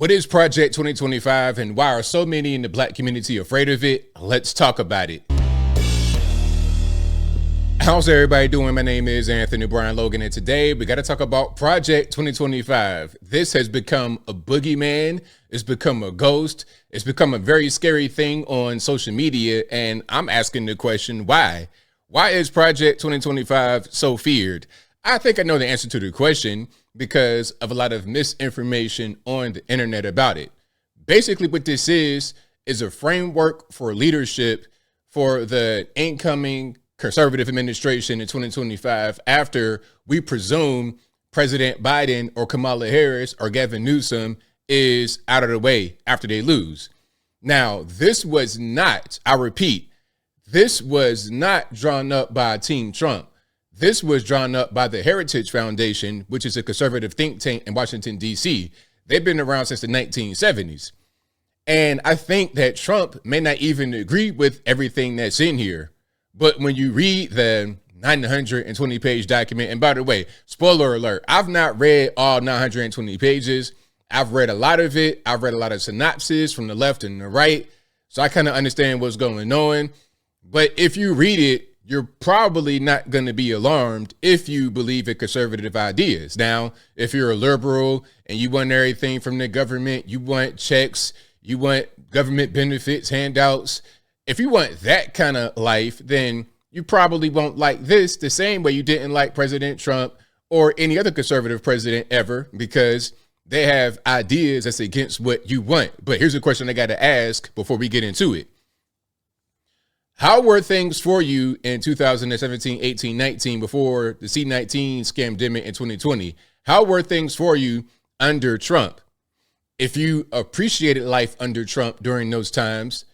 What is Project 2025 and why are so many in the Black community afraid of it? Let's talk about it. How's everybody doing? My name is Anthony Brian Logan, and today we got to talk about Project 2025. This has become a boogeyman. It's become a ghost. It's become a very scary thing on social media, and I'm asking the question, why? Why is Project 2025 so feared? I think I know the answer to the question because of a lot of misinformation on the internet about it. Basically, what this is a framework for leadership for the incoming conservative administration in 2025 after we presume President Biden or Kamala Harris or Gavin Newsom is out of the way after they lose. Now, this was not, I repeat, this was not drawn up by Team Trump. This was drawn up by the Heritage Foundation, which is a conservative think tank in Washington, D.C. They've been around since the 1970s. And I think that Trump may not even agree with everything that's in here. But when you read the 920-page document, and by the way, spoiler alert, I've not read all 920 pages. I've read a lot of it. I've read a lot of synopses from the left and the right. So I kind of understand what's going on. But if you read it, you're probably not going to be alarmed if you believe in conservative ideas. Now, if you're a liberal and you want everything from the government, you want checks, you want government benefits, handouts. If you want that kind of life, then you probably won't like this the same way you didn't like President Trump or any other conservative president ever, because they have ideas that's against what you want. But here's a question I got to ask before we get into it. How were things for you in 2017, 18, 19 before the C-19 scamdemic in 2020? How were things for you under Trump? If you appreciated life under Trump during those times,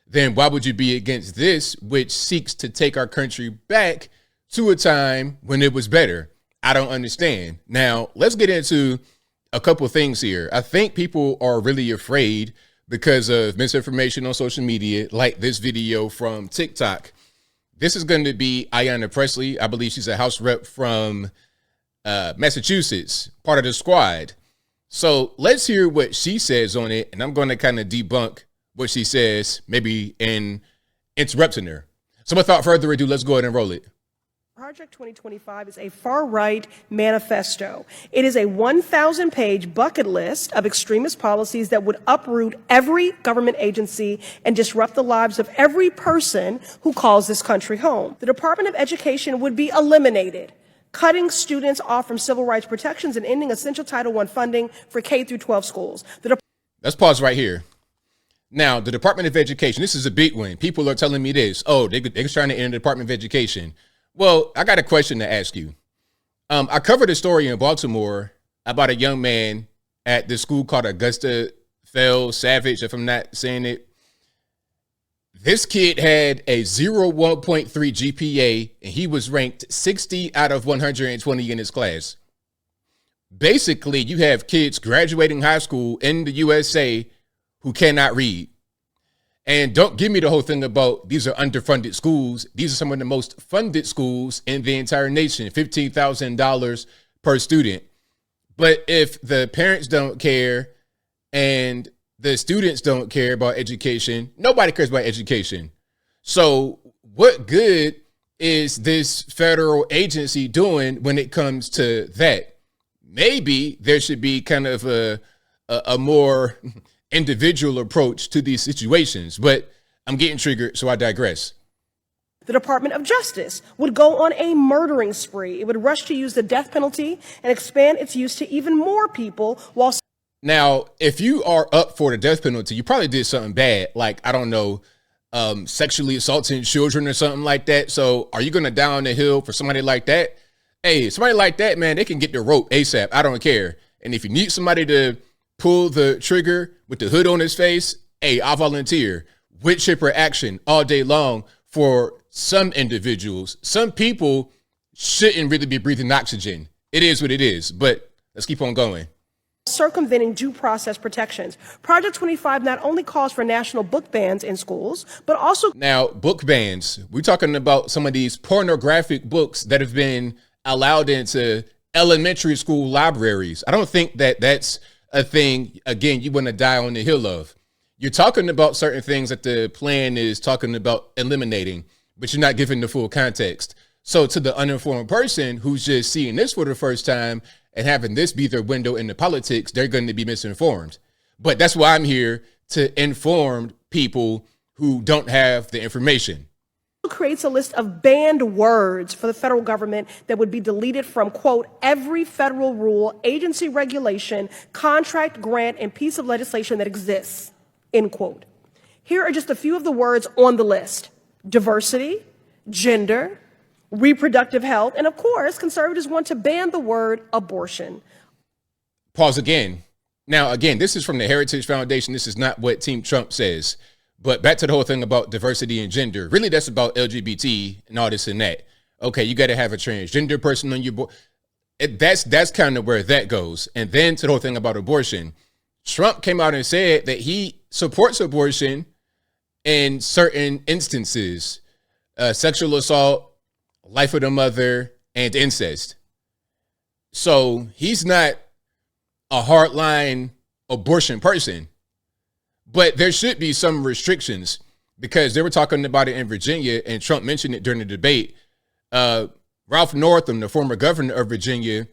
then why would you be against this, which seeks to take our country back to a time when it was better? I don't understand. Now, let's get into a couple things here. I think people are really afraid because of misinformation on social media, like this video from TikTok. This is going to be Ayanna Pressley. I believe she's a House rep from Massachusetts, part of the squad. So let's hear what she says on it, and I'm going to kind of debunk what she says, maybe in interrupting her. So without further ado, let's go ahead and roll it. Project 2025 is a far-right manifesto. It is a 1,000-page bucket list of extremist policies that would uproot every government agency and disrupt the lives of every person who calls this country home. The Department of Education would be eliminated, cutting students off from civil rights protections and ending essential Title I funding for K through 12 schools. Let's pause right here. Now, the Department of Education, this is a big one. People are telling me this. Oh, they're trying to end the Department of Education. Well, I got a question to ask you. I covered a story in Baltimore about a young man at the school called Augusta Fell Savage, if I'm not saying it. This kid had a 1.3 GPA, and he was ranked 60 out of 120 in his class. Basically, you have kids graduating high school in the USA who cannot read. And don't give me the whole thing about these are underfunded schools. These are some of the most funded schools in the entire nation, $15,000 per student. But if the parents don't care and the students don't care about education, nobody cares about education. So what good is this federal agency doing when it comes to that? Maybe there should be kind of a more individual approach to these situations, but I'm getting triggered, so I digress. The Department of Justice would go on a murdering spree. It would rush to use the death penalty and expand its use to even more people while... Now, if you are up for the death penalty, you probably did something bad, like, I don't know, sexually assaulting children or something like that. So are you going to down the hill for somebody like that? Hey, somebody like that, man, they can get the rope ASAP. I don't care. And if you need somebody to pull the trigger with the hood on his face, hey, I'll volunteer. Wood chipper action all day long for some individuals. Some people shouldn't really be breathing oxygen. It is what it is, but let's keep on going. Circumventing due process protections. Project 25 not only calls for national book bans in schools, but also... Now, book bans. We're talking about some of these pornographic books that have been allowed into elementary school libraries. I don't think that that's a thing, again, you want to die on the hill of. You're talking about certain things that the plan is talking about eliminating, but you're not giving the full context. So to the uninformed person who's just seeing this for the first time and having this be their window into politics, they're going to be misinformed. But that's why I'm here, to inform people who don't have the information. Creates a list of banned words for the federal government that would be deleted from, quote, every federal rule, agency regulation, contract, grant, and piece of legislation that exists, end quote. Here are just a few of the words on the list: diversity, gender, reproductive health, and of course, conservatives want to ban the word abortion. Pause again. Now, again, this is from the Heritage Foundation. This is not what Team Trump says. But back to the whole thing about diversity and gender. Really, that's about LGBT and all this and that. Okay, you got to have a transgender person on your board. That's kind of where that goes. And then to the whole thing about abortion. Trump came out and said that he supports abortion in certain instances, sexual assault, life of the mother, and incest. So he's not a hardline abortion person. But there should be some restrictions, because they were talking about it in Virginia, and Trump mentioned it during the debate. Ralph Northam, the former governor of Virginia,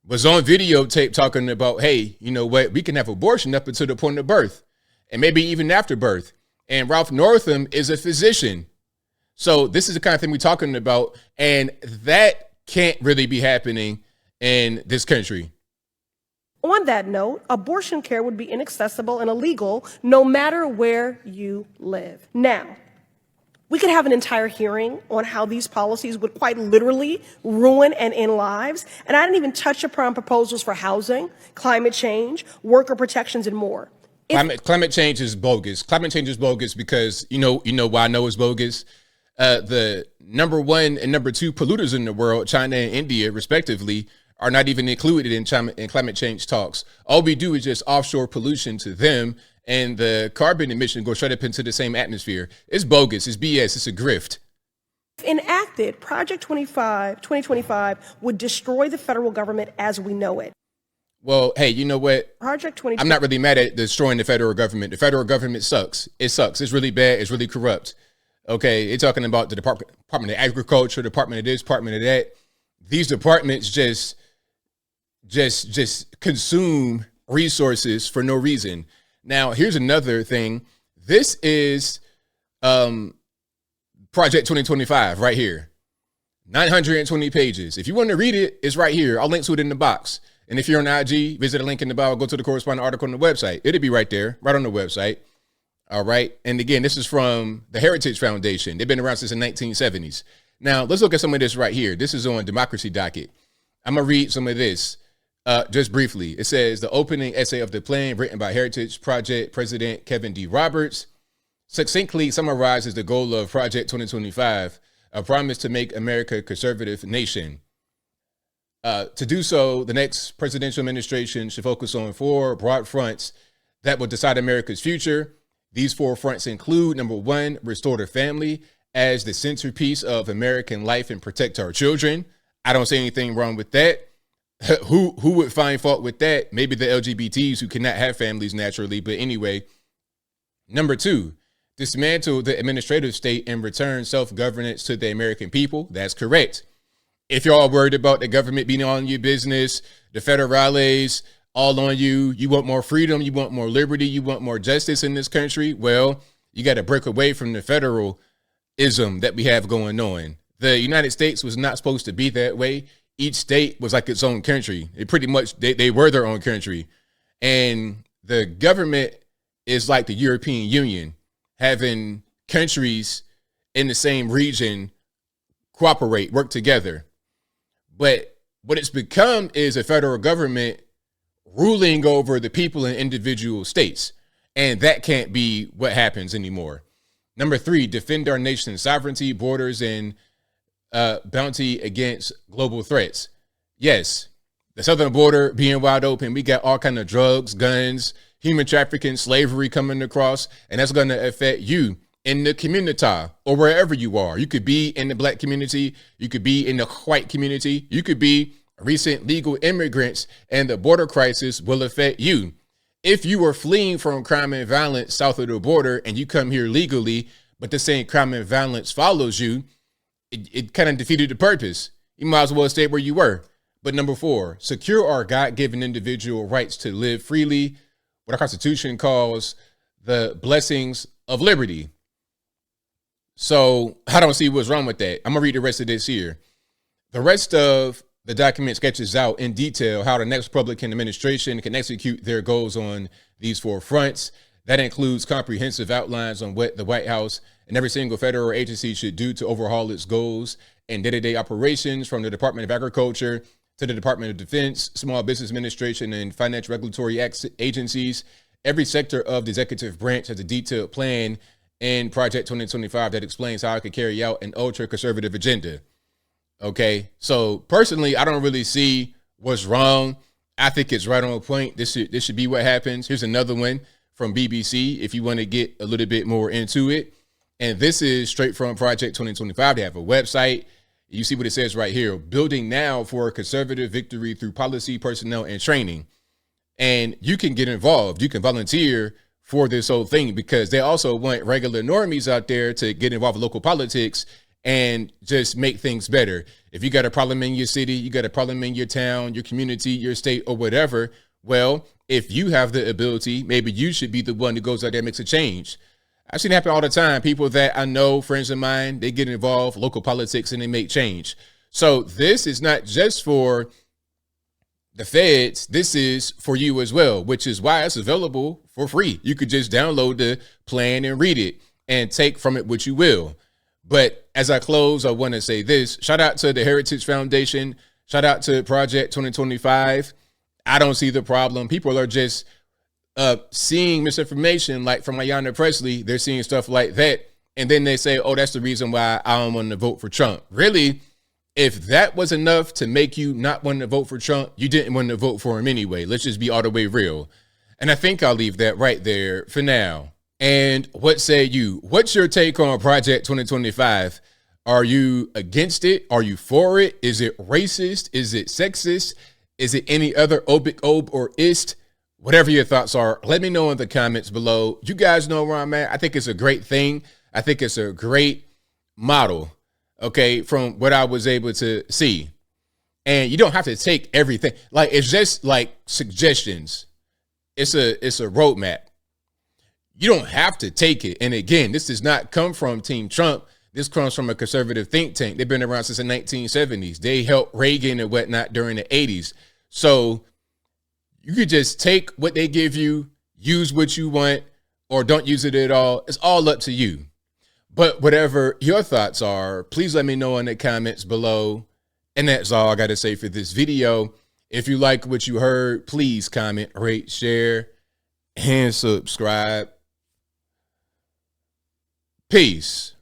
was on videotape talking about, hey, you know what, we can have abortion up until the point of birth, and maybe even after birth. And Ralph Northam is a physician. So this is the kind of thing we're talking about, and that can't really be happening in this country. On that note, abortion care would be inaccessible and illegal no matter where you live. Now, we could have an entire hearing on how these policies would quite literally ruin and end lives. And I didn't even touch upon proposals for housing, climate change, worker protections, and more. Climate change is bogus. Climate change is bogus because, you know why I know it's bogus? The number one and number two polluters in the world, China and India, respectively, are not even included in climate change talks. All we do is just offshore pollution to them, and the carbon emission goes straight up into the same atmosphere. It's bogus. It's BS. It's a grift. If enacted, Project 2025 would destroy the federal government as we know it. Well, hey, you know what? Project 2025. I'm not really mad at destroying the federal government. The federal government sucks. It sucks. It's really bad. It's really corrupt. Okay, it's talking about the Department of Agriculture, Department of this, Department of that. These departments just consume resources for no reason. Now, here's another thing. This is Project 2025 right here. 920 pages. If you want to read it, it's right here. I'll link to it in the box. And if you're on IG, visit a link in the bio, go to the corresponding article on the website. It'll be right there, right on the website. All right. And again, this is from the Heritage Foundation. They've been around since the 1970s. Now, let's look at some of this right here. This is on Democracy Docket. I'm going to read some of this. Just briefly, it says the opening essay of the plan, written by Heritage Project President Kevin D. Roberts, succinctly summarizes the goal of Project 2025, a promise to make America a conservative nation. To do so, the next presidential administration should focus on 4 broad fronts that will decide America's future. These 4 fronts include, number 1, restore the family as the centerpiece of American life and protect our children. I don't see anything wrong with that. Who would find fault with that? Maybe the LGBTs who cannot have families naturally. But anyway, number 2, dismantle the administrative state and return self-governance to the American people. That's correct. If you're all worried about the government being on your business, the federales all on you, you want more freedom, you want more liberty, you want more justice in this country, well, you got to break away from the federalism that we have going on. The United States was not supposed to be that way. Each state was like its own country. It pretty much, they were their own country. And the government is like the European Union, having countries in the same region cooperate, work together. But what it's become is a federal government ruling over the people in individual states. And that can't be what happens anymore. Number 3, defend our nation's sovereignty, borders, and bounty against global threats. Yes, the southern border being wide open, we got all kind of drugs, guns, human trafficking, slavery coming across, and that's going to affect you in the community or wherever you are. You could be in the black community, you could be in the white community, you could be recent legal immigrants, and the border crisis will affect you. if you are fleeing from crime and violence south of the border and you come here legally, but the same crime and violence follows you, it kind of defeated the purpose. You might as well stay where you were. But number 4, secure our God-given individual rights to live freely, what our Constitution calls the blessings of liberty. So I don't see what's wrong with that. I'm gonna read the rest of this here. The rest of the document sketches out in detail how the next Republican administration can execute their goals on these 4 fronts. That includes comprehensive outlines on what the White House and every single federal agency should do to overhaul its goals and day-to-day operations, from the Department of Agriculture to the Department of Defense, Small Business Administration, and financial regulatory agencies. Every sector of the executive branch has a detailed plan in Project 2025 that explains how it could carry out an ultra-conservative agenda. Okay, so personally, I don't really see what's wrong. I think it's right on point. This should be what happens. Here's another one from BBC if you want to get a little bit more into it. And this is straight from Project 2025. They have a website. You see what it says right here: building now for a conservative victory through policy, personnel, and training. And you can get involved. You can volunteer for this whole thing, because they also want regular normies out there to get involved with local politics and just make things better. If you got a problem in your city, you got a problem in your town, your community, your state, or whatever, well, if you have the ability, maybe you should be the one who goes out there and makes a change. I've seen it happen all the time. People that I know, friends of mine, they get involved, local politics, and they make change. So this is not just for the feds. This is for you as well, which is why it's available for free. You could just download the plan and read it and take from it what you will. But as I close, I want to say this: shout out to the Heritage Foundation. Shout out to Project 2025. I don't see the problem. People are just seeing misinformation, like from Ayanna Pressley. They're seeing stuff like that, and then they say, oh, that's the reason why I don't want to vote for Trump. Really? If that was enough to make you not want to vote for Trump, you didn't want to vote for him anyway. Let's just be all the way real. And I think I'll leave that right there for now. And what say you? What's your take on Project 2025? Are you against it? Are you for it? Is it racist? Is it sexist? Is it any other obic, ob, or ist? Whatever your thoughts are, let me know in the comments below. You guys know where I'm at. I think it's a great thing. I think it's a great model, okay, from what I was able to see. And you don't have to take everything. Like, it's just like suggestions. It's a roadmap. You don't have to take it. And again, this does not come from Team Trump. This comes from a conservative think tank. They've been around since the 1970s. They helped Reagan and whatnot during the 80s. So you could just take what they give you, use what you want, or don't use it at all. It's all up to you. But whatever your thoughts are, please let me know in the comments below. And that's all I got to say for this video. If you like what you heard, please comment, rate, share, and subscribe. Peace.